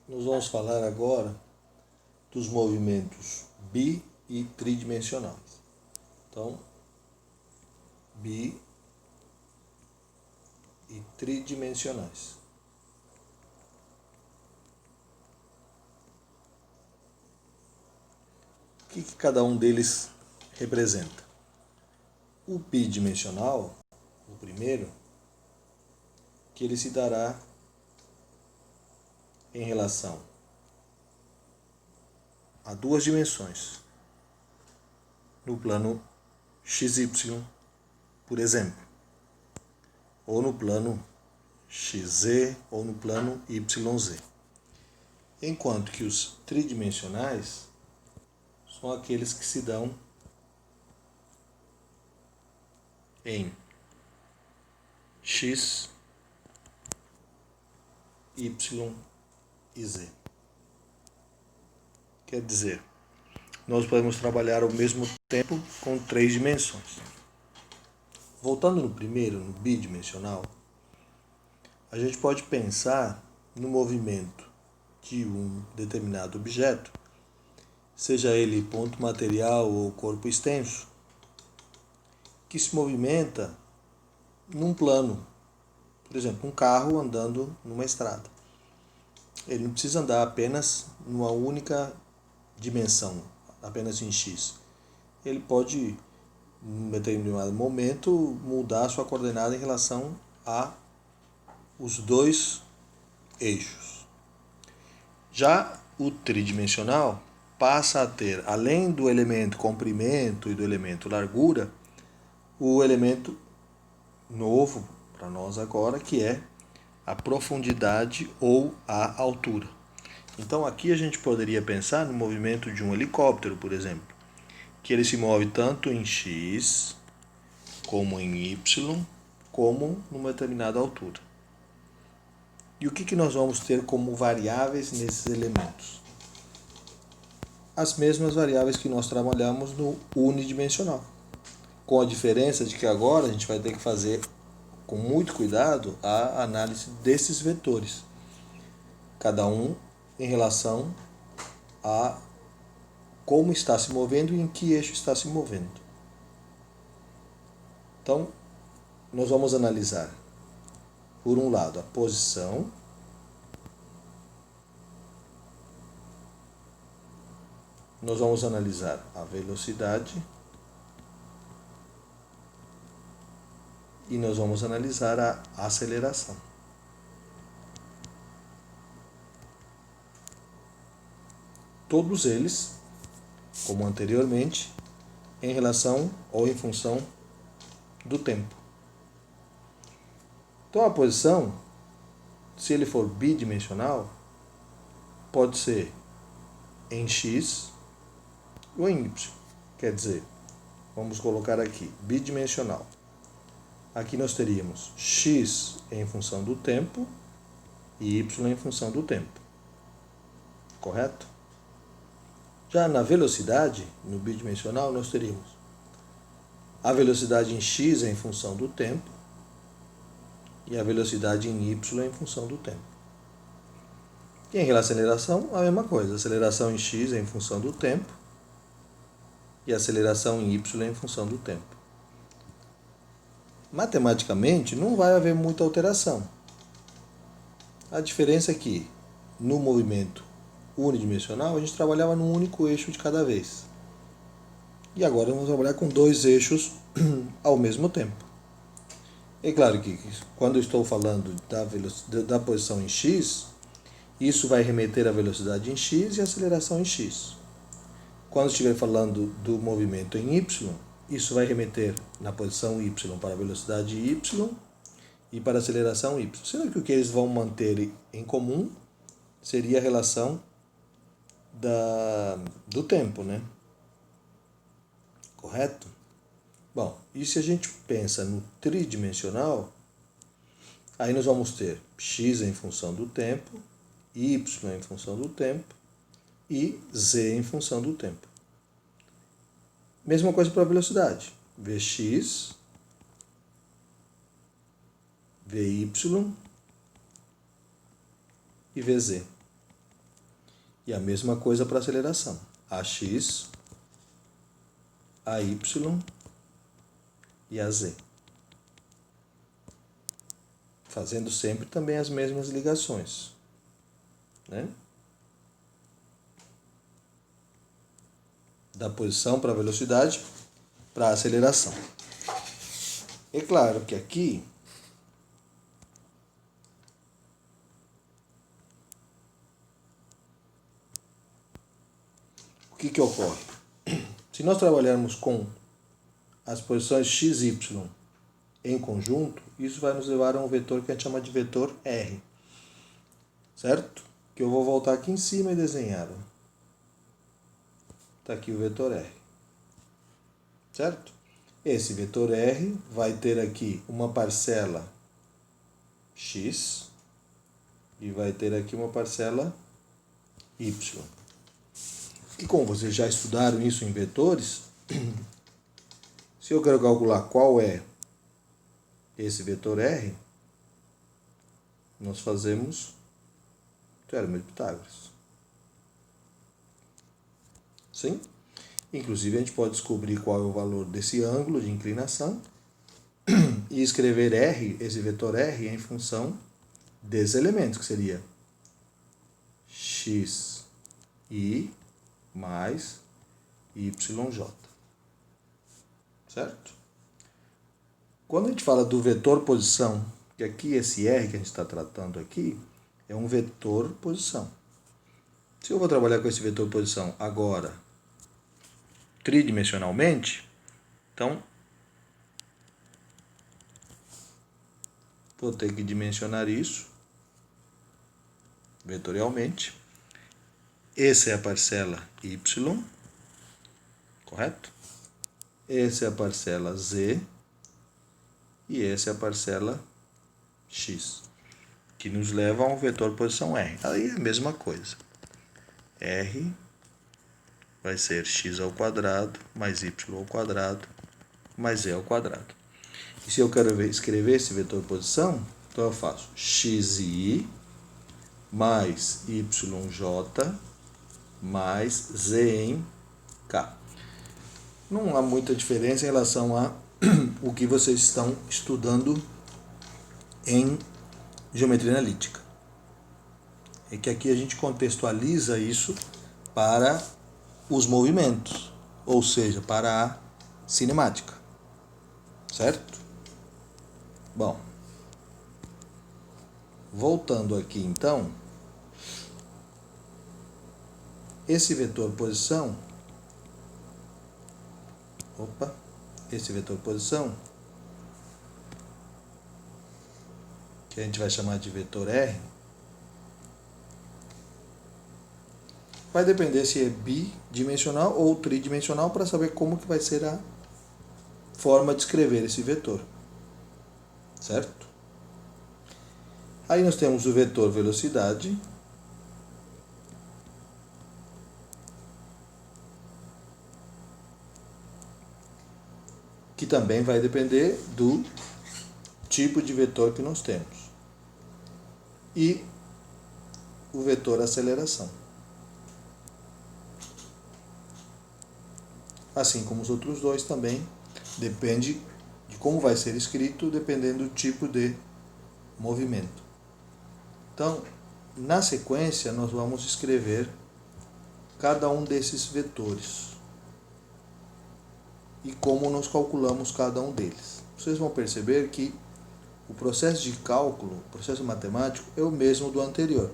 Nós vamos falar agora dos movimentos bi e tridimensionais. Então, bi e tridimensionais. O que cada um deles representa? O bidimensional, o primeiro, que ele se dará em relação a duas dimensões, no plano XY, por exemplo, ou no plano XZ ou no plano YZ. Enquanto que os tridimensionais são aqueles que se dão em X, Y e Z. Quer dizer, nós podemos trabalhar ao mesmo tempo com três dimensões. Voltando no primeiro, no bidimensional, a gente pode pensar no movimento de um determinado objeto, seja ele ponto material ou corpo extenso, que se movimenta num plano. Por exemplo, um carro andando numa estrada. Ele não precisa andar apenas numa única dimensão, apenas em X. Ele pode, em determinado momento, mudar a sua coordenada em relação a os dois eixos. Já o tridimensional passa a ter, além do elemento comprimento e do elemento largura, o elemento novo para nós agora, que é a profundidade ou a altura. Então aqui a gente poderia pensar no movimento de um helicóptero, por exemplo, que ele se move tanto em X, como em Y, como numa determinada altura. E o que nós vamos ter como variáveis nesses elementos? As mesmas variáveis que nós trabalhamos no unidimensional, com a diferença de que agora a gente vai ter que fazer com muito cuidado a análise desses vetores, cada um em relação a como está se movendo e em que eixo está se movendo. Então, nós vamos analisar, por um lado, a posição, nós vamos analisar a velocidade e nós vamos analisar a aceleração. Todos eles, como anteriormente, em relação ou em função do tempo. Então a posição, se ele for bidimensional, pode ser em X ou em Y. Quer dizer, vamos colocar aqui, bidimensional. Aqui nós teríamos X em função do tempo e Y em função do tempo. Correto? Já na velocidade, no bidimensional, nós teríamos a velocidade em X em função do tempo e a velocidade em Y em função do tempo. E em relação à aceleração, a mesma coisa. A aceleração em X em função do tempo e a aceleração em Y em função do tempo. Matematicamente, não vai haver muita alteração. A diferença é que, no movimento unidimensional, a gente trabalhava num único eixo de cada vez. E agora vamos trabalhar com dois eixos ao mesmo tempo. É claro que quando eu estou falando da posição em X, isso vai remeter à velocidade em X e à aceleração em X. Quando estiver falando do movimento em Y, isso vai remeter na posição Y para a velocidade Y e para a aceleração Y. Sendo que o que eles vão manter em comum seria a relação do tempo, né? Correto? Bom, e se a gente pensa no tridimensional, aí nós vamos ter x em função do tempo, y em função do tempo e z em função do tempo. Mesma coisa para a velocidade. Vx, Vy e Vz. E a mesma coisa para aceleração. AX, AY e AZ. Fazendo sempre também as mesmas ligações, né? Da posição para a velocidade para a aceleração. É claro que aqui o que ocorre? Se nós trabalharmos com as posições x, y em conjunto, isso vai nos levar a um vetor que a gente chama de vetor R. Certo? Que eu vou voltar aqui em cima e desenhar. Está aqui o vetor R. Certo? Esse vetor R vai ter aqui uma parcela x e vai ter aqui uma parcela y. E como vocês já estudaram isso em vetores, se eu quero calcular qual é esse vetor R, nós fazemos teorema de Pitágoras. Sim? Inclusive a gente pode descobrir qual é o valor desse ângulo de inclinação e escrever R, esse vetor R, em função desses elementos, que seria xi mais yj. Certo? Quando a gente fala do vetor posição, que aqui esse R que a gente está tratando aqui é um vetor posição. Se eu vou trabalhar com esse vetor posição agora tridimensionalmente, então vou ter que dimensionar isso vetorialmente. Essa é a parcela y, correto? Essa é a parcela z e essa é a parcela x, que nos leva a um vetor posição R. Aí é a mesma coisa. R vai ser x ao quadrado mais y ao quadrado mais z ao quadrado. E se eu quero escrever esse vetor posição, então eu faço xi mais yj mais z em k. Não há muita diferença em relação a o que vocês estão estudando em geometria analítica. É que aqui a gente contextualiza isso para os movimentos, ou seja, para a cinemática. Certo? Bom, voltando aqui então, esse vetor posição, esse vetor posição, que a gente vai chamar de vetor R, vai depender se é bidimensional ou tridimensional para saber como que vai ser a forma de escrever esse vetor. Certo? Aí nós temos o vetor velocidade, que também vai depender do tipo de vetor que nós temos. E o vetor aceleração. Assim como os outros dois também, depende de como vai ser escrito, dependendo do tipo de movimento. Então, na sequência, nós vamos escrever cada um desses vetores e como nós calculamos cada um deles. Vocês vão perceber que o processo de cálculo, o processo matemático, é o mesmo do anterior,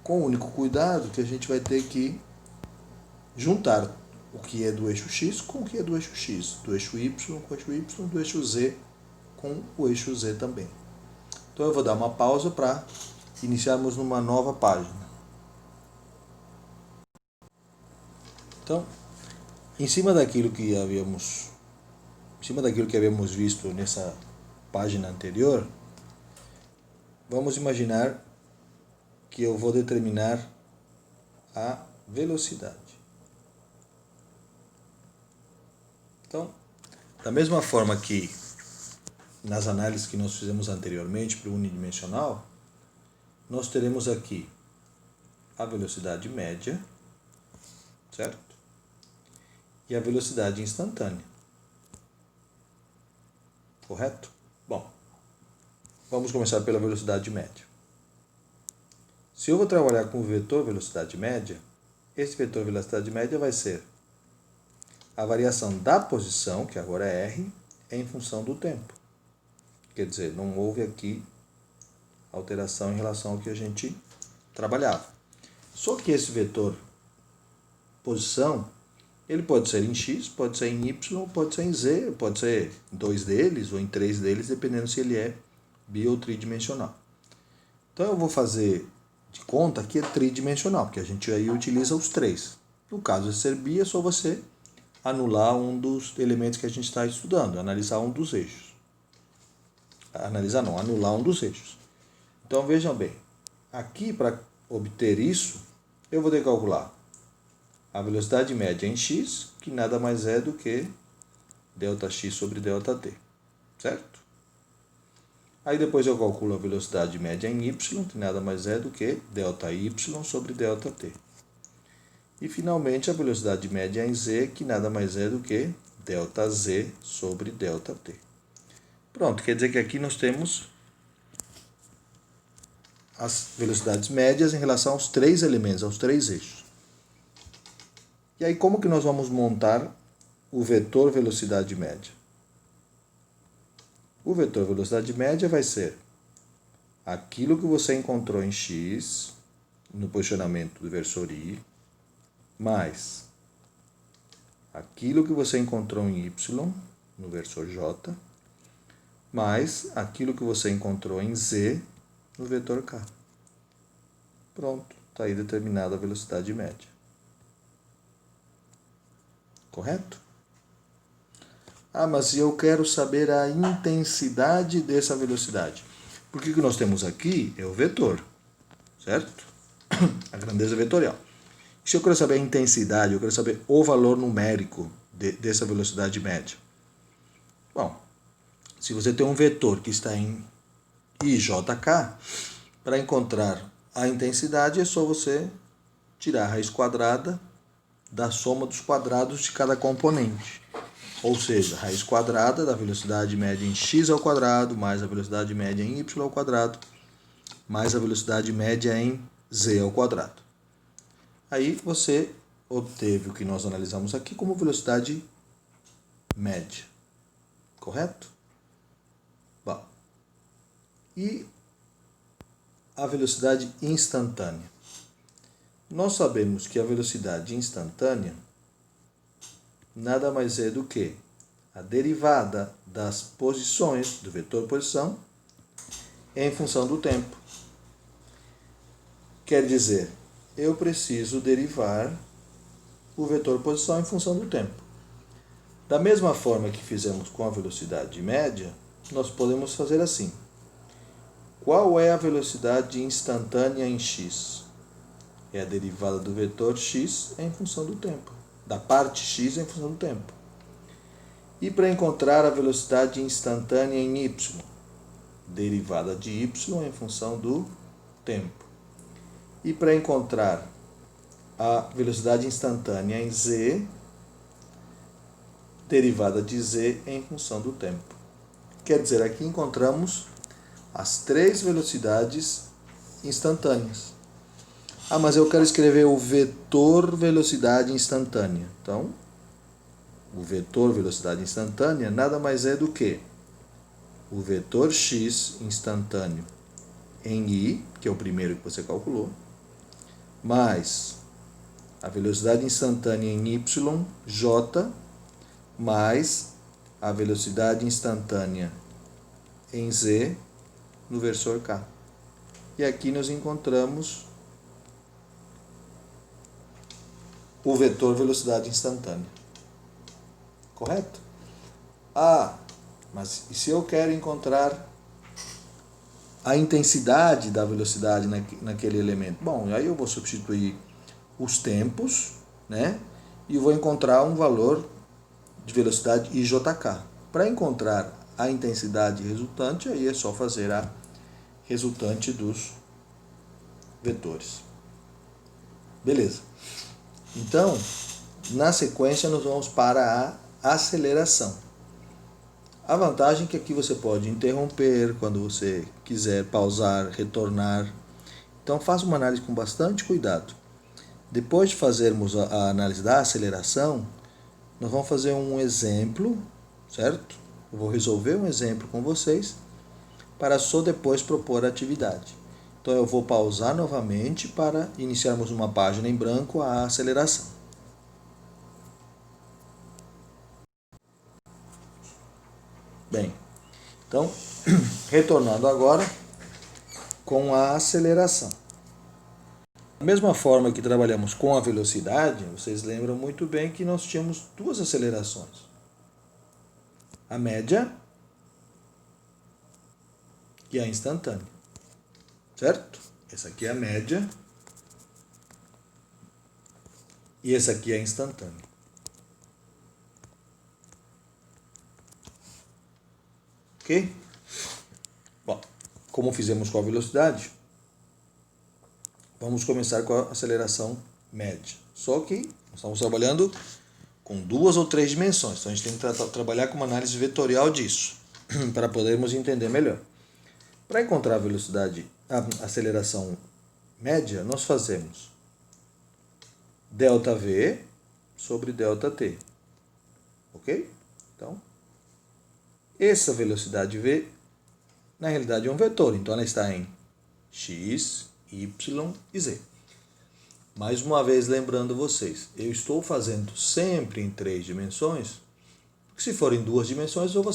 com o único cuidado que a gente vai ter que juntar o que é do eixo x com o que é do eixo x, do eixo y com o eixo y, do eixo z com o eixo z também. Então eu vou dar uma pausa para iniciarmos numa nova página. Então, em cima daquilo que havíamos visto nessa página anterior, vamos imaginar que eu vou determinar a velocidade. Então, da mesma forma que nas análises que nós fizemos anteriormente para o unidimensional, nós teremos aqui a velocidade média, certo? E a velocidade instantânea. Correto? Bom, vamos começar pela velocidade média. Se eu vou trabalhar com o vetor velocidade média, esse vetor velocidade média vai ser a variação da posição, que agora é r, em função do tempo. Quer dizer, não houve aqui alteração em relação ao que a gente trabalhava. Só que esse vetor posição, ele pode ser em x, pode ser em y, pode ser em z, pode ser em 2 deles ou em 3 deles, dependendo se ele é bi ou tridimensional. Então eu vou fazer de conta que é tridimensional, porque a gente aí utiliza os 3. No caso de ser bi, é só você anular um dos elementos que a gente está estudando, analisar um dos eixos. Anular um dos eixos. Então vejam bem, aqui para obter isso, eu vou ter que calcular a velocidade média em x, que nada mais é do que Δx sobre ΔT, certo? Aí depois eu calculo a velocidade média em y, que nada mais é do que ΔY sobre ΔT. E finalmente a velocidade média em z, que nada mais é do que ΔZ sobre ΔT. Pronto, quer dizer que aqui nós temos as velocidades médias em relação aos 3 elementos, aos 3 eixos. E aí como que nós vamos montar o vetor velocidade média? O vetor velocidade média vai ser aquilo que você encontrou em x, no posicionamento do versor y, mais aquilo que você encontrou em y, no versor j, mais aquilo que você encontrou em z, no vetor k. Pronto, está aí determinada a velocidade média. Correto? Ah, mas eu quero saber a intensidade dessa velocidade. Porque o que nós temos aqui é o vetor, certo? A grandeza vetorial. Se eu quero saber a intensidade, eu quero saber o valor numérico dessa velocidade média. Bom, se você tem um vetor que está em IJK, para encontrar a intensidade é só você tirar a raiz quadrada da soma dos quadrados de cada componente. Ou seja, a raiz quadrada da velocidade média em x ao quadrado, mais a velocidade média em y ao quadrado, mais a velocidade média em z ao quadrado. Aí você obteve o que nós analisamos aqui como velocidade média. Correto? Bom, e a velocidade instantânea? Nós sabemos que a velocidade instantânea nada mais é do que a derivada das posições do vetor posição em função do tempo. Quer dizer, eu preciso derivar o vetor posição em função do tempo. Da mesma forma que fizemos com a velocidade média, nós podemos fazer assim. Qual é a velocidade instantânea em x? É a derivada do vetor x em função do tempo, da parte x em função do tempo. E para encontrar a velocidade instantânea em y? Derivada de y em função do tempo. E para encontrar a velocidade instantânea em z, derivada de z em função do tempo. Quer dizer, aqui encontramos as 3 velocidades instantâneas. Ah, mas eu quero escrever o vetor velocidade instantânea. Então, o vetor velocidade instantânea nada mais é do que o vetor x instantâneo em i, que é o primeiro que você calculou, mais a velocidade instantânea em y, j, mais a velocidade instantânea em z, no versor k. E aqui nós encontramos o vetor velocidade instantânea. Correto? Ah, mas e se eu quero encontrar a intensidade da velocidade naquele elemento? Bom, aí eu vou substituir os tempos, né? E vou encontrar um valor de velocidade IJK. Para encontrar a intensidade resultante, aí é só fazer a resultante dos vetores. Beleza. Então, na sequência, nós vamos para a aceleração. A vantagem é que aqui você pode interromper quando você quiser, pausar, retornar. Então, faça uma análise com bastante cuidado. Depois de fazermos a análise da aceleração, nós vamos fazer um exemplo, certo? Eu vou resolver um exemplo com vocês para só depois propor a atividade. Então eu vou pausar novamente para iniciarmos uma página em branco, a aceleração. Bem, então, retornando agora com a aceleração. Da mesma forma que trabalhamos com a velocidade, vocês lembram muito bem que nós tínhamos duas acelerações. A média e a instantânea. Certo? Essa aqui é a média e essa aqui é a instantânea. Ok? Bom, como fizemos com a velocidade, vamos começar com a aceleração média. Só que nós estamos trabalhando com 2 ou 3 dimensões. Então a gente tem que trabalhar com uma análise vetorial disso, para podermos entender melhor. Para encontrar a velocidade, a aceleração média, nós fazemos ΔV sobre ΔT. Ok? Então, essa velocidade V, na realidade, é um vetor. Então, ela está em x, y e z. Mais uma vez, lembrando vocês, eu estou fazendo sempre em 3 dimensões, porque se for em 2 dimensões, eu vou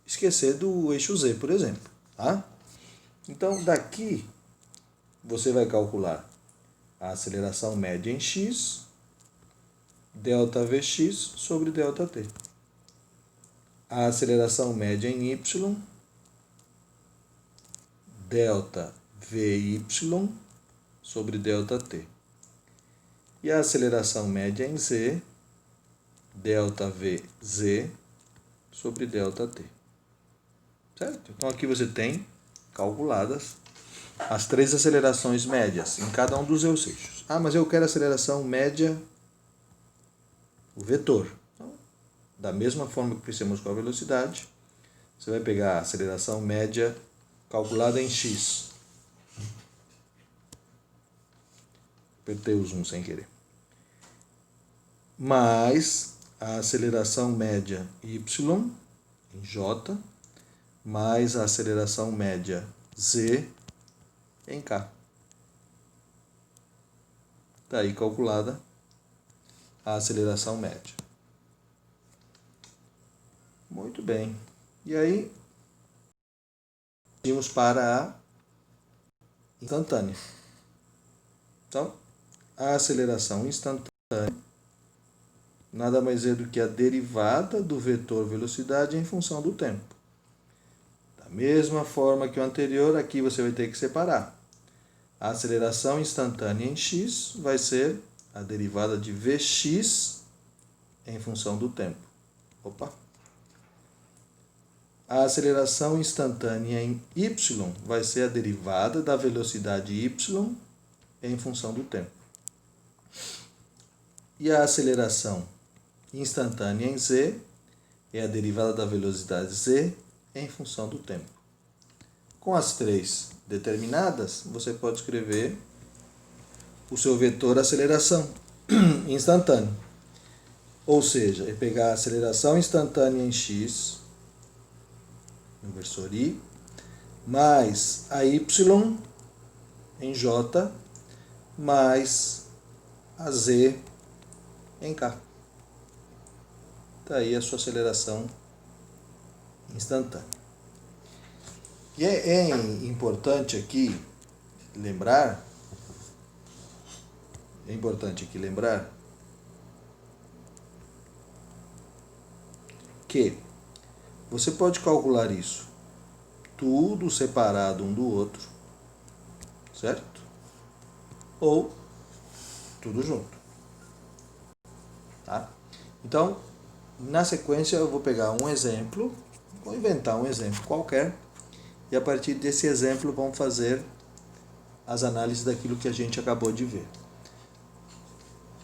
esquecer do eixo z, por exemplo. Tá? Então, daqui, você vai calcular a aceleração média em x, ΔVx sobre ΔT. A aceleração média em y, ΔVy sobre ΔT. E a aceleração média em z, ΔVz sobre ΔT. Certo? Então aqui você tem calculadas as 3 acelerações médias em cada um dos seus eixos. Ah, mas eu quero a aceleração média, o vetor. Então, da mesma forma que fizemos com a velocidade, você vai pegar a aceleração média calculada em x. Apertei o zoom sem querer. Mais a aceleração média y em j, mais a aceleração média z em k. Está aí calculada a aceleração média. Muito bem. E aí, vamos para a instantânea. Então, a aceleração instantânea nada mais é do que a derivada do vetor velocidade em função do tempo. Da mesma forma que o anterior, aqui você vai ter que separar. A aceleração instantânea em x vai ser a derivada de Vx em função do tempo. Opa! A aceleração instantânea em y vai ser a derivada da velocidade y em função do tempo. E a aceleração instantânea em z é a derivada da velocidade z em função do tempo. Com as 3 determinadas, você pode escrever o seu vetor aceleração instantânea. Ou seja, é pegar a aceleração instantânea em x, no versor i, mais a y em j, mais a z em k. Está aí a sua aceleração instantânea. E é importante aqui lembrar, que você pode calcular isso tudo separado um do outro, certo? Ou tudo junto. Tá? Então, na sequência eu vou pegar um exemplo, vou inventar um exemplo qualquer, e a partir desse exemplo vamos fazer as análises daquilo que a gente acabou de ver.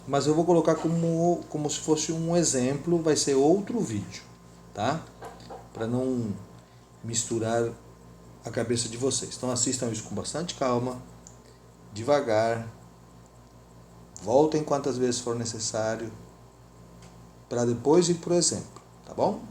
mas eu vou colocar como se fosse um exemplo, vai ser outro vídeo, tá? Para não misturar a cabeça de vocês. Então assistam isso com bastante calma, devagar, voltem quantas vezes for necessário, para depois ir pro exemplo, tá bom?